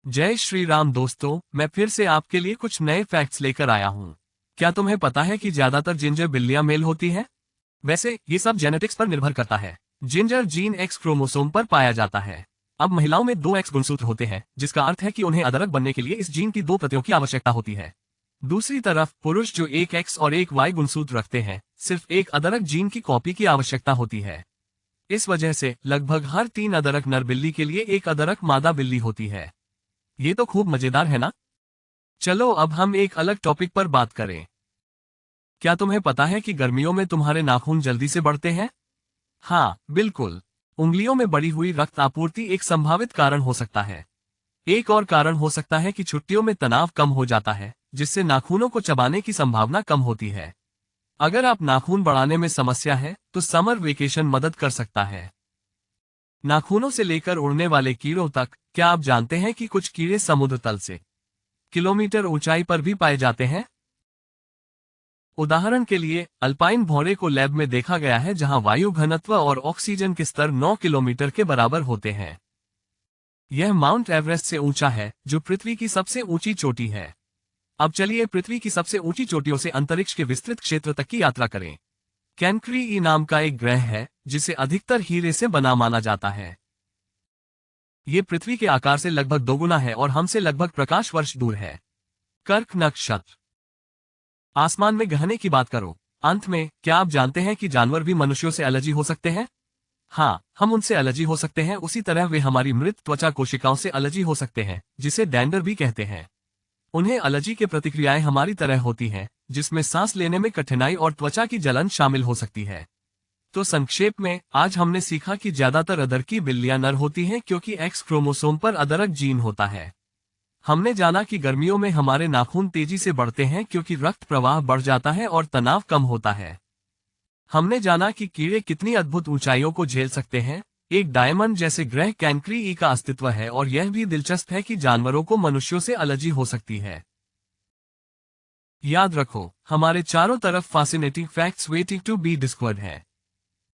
जय श्री राम दोस्तों, मैं फिर से आपके लिए कुछ नए फैक्ट्स लेकर आया हूँ। क्या तुम्हें पता है कि ज्यादातर जिंजर बिल्लियां मेल होती हैं? वैसे ये सब जेनेटिक्स पर निर्भर करता है। जिंजर जीन एक्स क्रोमोसोम पर पाया जाता है। अब महिलाओं में दो एक्स गुणसूत्र होते हैं, जिसका अर्थ है कि उन्हें अदरक बनने के लिए इस जीन की दो प्रतियों की आवश्यकता होती है। दूसरी तरफ पुरुष जो एक एक्स और एक वाई गुणसूत्र रखते हैं, सिर्फ एक अदरक जीन की कॉपी की आवश्यकता होती है। इस वजह से लगभग हर 3 अदरक नर बिल्ली के लिए एक अदरक मादा बिल्ली होती है। ये तो खूब मजेदार है ना। चलो अब हम एक अलग टॉपिक पर बात करें। क्या तुम्हें पता है कि गर्मियों में तुम्हारे नाखून जल्दी से बढ़ते हैं? हाँ, बिल्कुल। उंगलियों में बढ़ी हुई रक्त आपूर्ति एक संभावित कारण हो सकता है। एक और कारण हो सकता है कि छुट्टियों में तनाव कम हो जाता है, जिससे नाखूनों को चबाने की संभावना कम होती है। अगर आप नाखून बढ़ाने में समस्या है, तो समर वेकेशन मदद कर सकता है। नाखूनों से लेकर उड़ने वाले कीड़ों तक, क्या आप जानते हैं कि कुछ कीड़े समुद्र तल से किलोमीटर ऊंचाई पर भी पाए जाते हैं? उदाहरण के लिए, अल्पाइन भौरे को लैब में देखा गया है, जहां वायु घनत्व और ऑक्सीजन के स्तर 9 किलोमीटर के बराबर होते हैं। यह माउंट एवरेस्ट से ऊंचा है, जो पृथ्वी की सबसे ऊंची चोटी है। अब चलिए पृथ्वी की सबसे ऊंची चोटियों से अंतरिक्ष के विस्तृत क्षेत्र तक की यात्रा करें। कैनक्री ई नाम का एक ग्रह है, जिसे अधिकतर हीरे से बना माना जाता है। ये पृथ्वी के आकार से लगभग दोगुना है और हमसे लगभग प्रकाश वर्ष दूर है। कर्क नक्षत्र। आसमान में गहने की बात करो। अंत में, क्या आप जानते हैं कि जानवर भी मनुष्यों से एलर्जी हो सकते हैं? हाँ, हम उनसे एलर्जी हो सकते हैं, उसी तरह वे हमारी मृत त्वचा कोशिकाओं से एलर्जी हो सकते हैं, जिसे डैंडर भी कहते हैं। उन्हें एलर्जी की प्रतिक्रियाएं हमारी तरह होती हैं, जिसमें सांस लेने में कठिनाई और त्वचा की जलन शामिल हो सकती है। तो संक्षेप में, आज हमने सीखा कि ज्यादातर अदरकी बिल्लियां नर होती हैं क्योंकि एक्स क्रोमोसोम पर अदरक जीन होता है। हमने जाना कि गर्मियों में हमारे नाखून तेजी से बढ़ते हैं क्योंकि रक्त प्रवाह बढ़ जाता है और तनाव कम होता है। हमने जाना कि कीड़े कितनी अद्भुत ऊंचाइयों को झेल सकते हैं। एक डायमंड जैसे ग्रह कैनक्री ई का अस्तित्व है, और यह भी दिलचस्प है कि जानवरों को मनुष्यों से एलर्जी हो सकती है। याद रखो, हमारे चारों तरफ fascinating facts waiting to be discovered है।